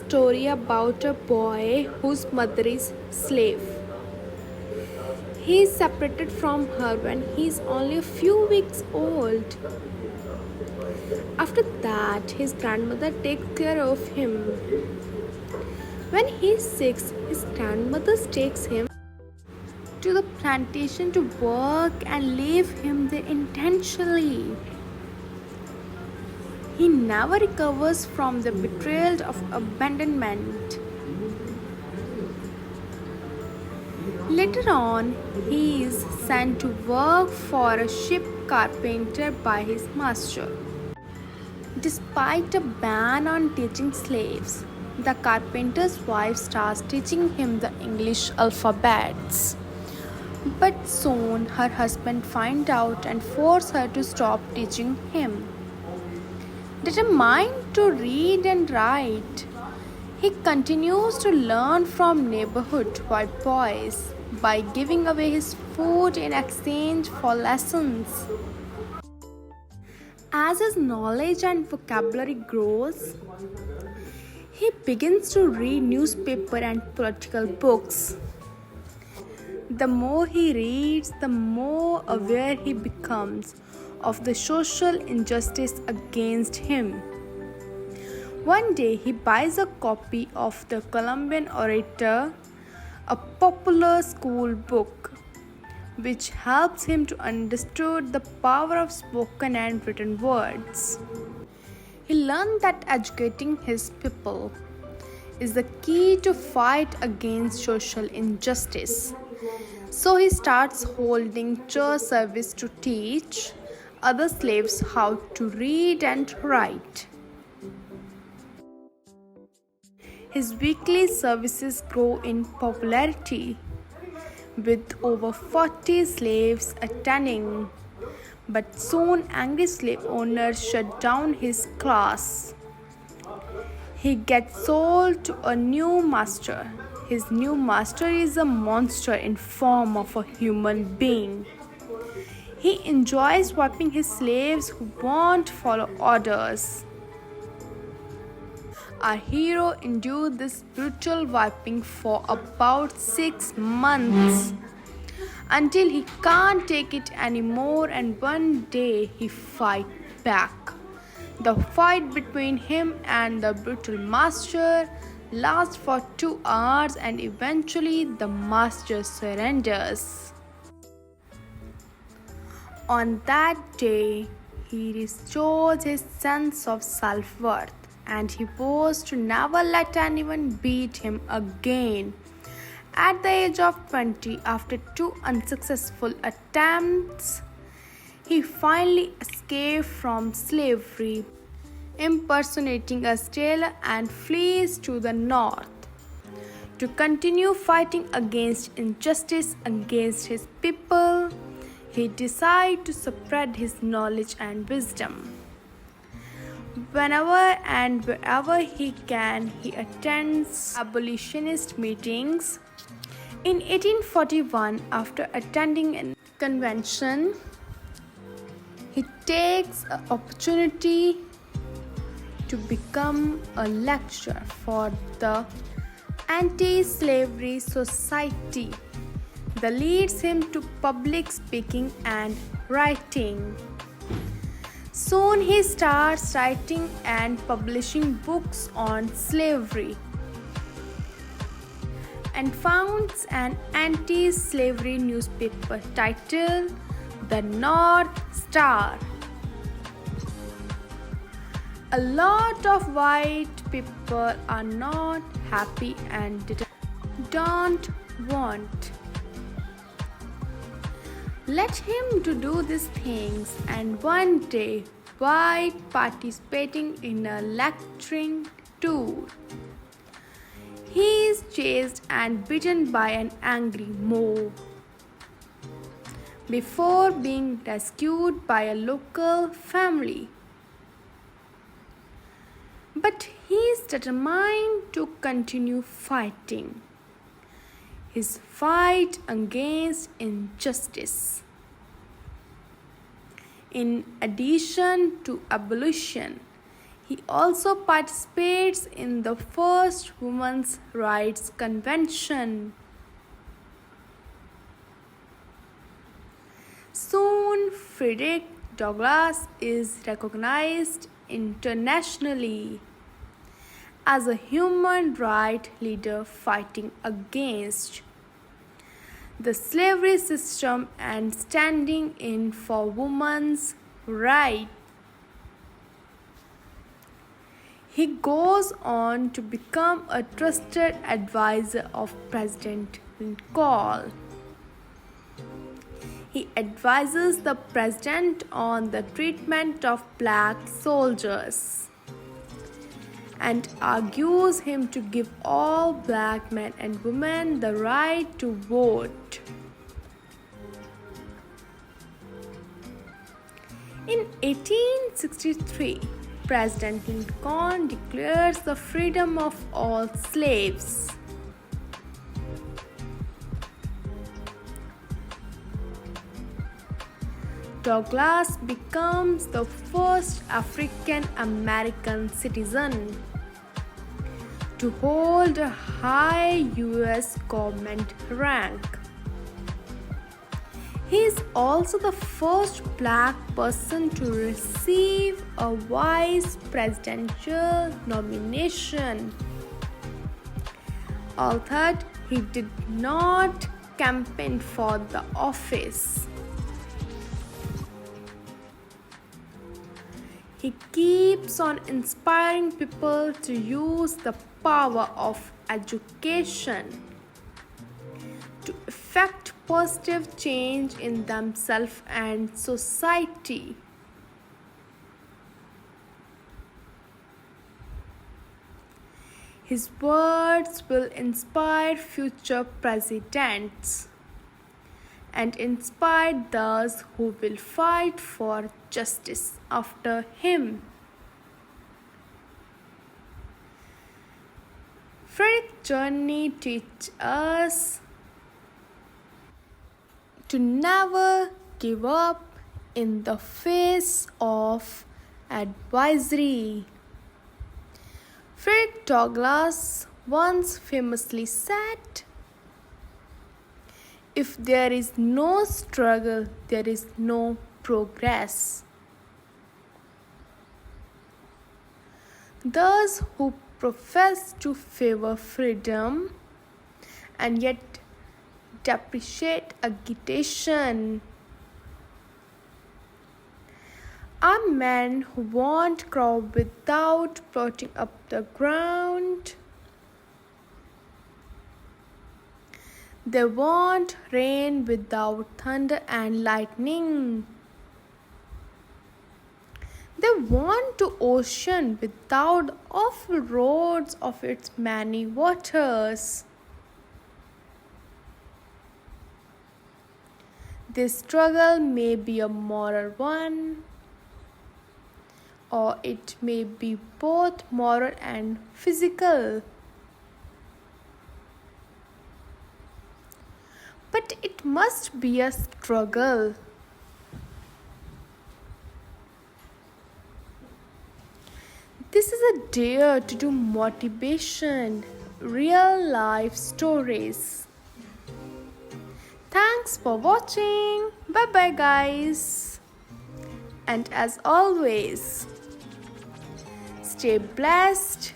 story about a boy whose mother is slave. He is separated from her when he is only a few weeks old. After that, his grandmother takes care of him. When he is 6, his grandmother takes him to the plantation to work and leave him there intentionally. He never recovers from the betrayal of abandonment. Later on, he is sent to work for a ship carpenter by his master. Despite a ban on teaching slaves, the carpenter's wife starts teaching him the English alphabets. But soon her husband finds out and forces her to stop teaching him. Determined to read and write, he continues to learn from neighborhood white boys by giving away his food in exchange for lessons. As his knowledge and vocabulary grows, he begins to read newspaper and political books. The more he reads, the more aware he becomes of the social injustice against him. One day, he buys a copy of the Columbian Orator, a popular school book, which helps him to understand the power of spoken and written words. He learned that educating his people is the key to fight against social injustice. So he starts holding church service to teach other slaves how to read and write. His weekly services grow in popularity, with over 40 slaves attending. But soon angry slave owners shut down his class. He gets sold to a new master. His new master is a monster in form of a human being. He enjoys whipping his slaves who won't follow orders. Our hero endured this brutal whipping for about 6 months until he can't take it anymore, and one day he fights back. The fight between him and the brutal master lasts for 2 hours and eventually the master surrenders. On that day, he restores his sense of self-worth and he vows to never let anyone beat him again. At the age of 20, after 2 unsuccessful attempts, he finally escaped from slavery, impersonating a sailor, and flees to the north to continue fighting against injustice against his people. He decides to spread his knowledge and wisdom. Whenever and wherever he can, he attends abolitionist meetings. In 1841, after attending a convention, he takes an opportunity to become a lecturer for the Anti-Slavery Society that leads him to public speaking and writing. Soon he starts writing and publishing books on slavery and founds an anti-slavery newspaper titled The North Star. A lot of white people are not happy and don't want. Let him to do these things, and one day, while participating in a lecturing tour, he is chased and beaten by an angry mob before being rescued by a local family. But he is determined to continue fighting his fight against injustice. In addition to abolition, He also participates in the first Women's Rights Convention. Soon, Frederick Douglass is recognized internationally as a human rights leader fighting against the slavery system and standing in for women's rights. He goes on to become a trusted advisor of President Lincoln. He advises the president on the treatment of black soldiers and argues him to give all black men and women the right to vote. In 1863, President Lincoln declares the freedom of all slaves. Douglass becomes the first African American citizen to hold a high U.S. government rank. He is also the first black person to receive a vice presidential nomination. Although he did not campaign for the office, he keeps on inspiring people to use the power of education to effect positive change in themselves and society. His words will inspire future presidents and inspire those who will fight for justice after him. Frederick's journey teaches us to never give up in the face of adversity. Frederick Douglass once famously said, "If there is no struggle, there is no progress." Those who profess to favor freedom and yet depreciate agitation are men who want crop without plotting up the ground. They want rain without thunder and lightning. They want to ocean without awful roads of its many waters. This struggle may be a moral one, or it may be both moral and physical. But it must be a struggle. This is a dare to do motivation, real life stories. Thanks for watching. Bye bye, guys. And as always, stay blessed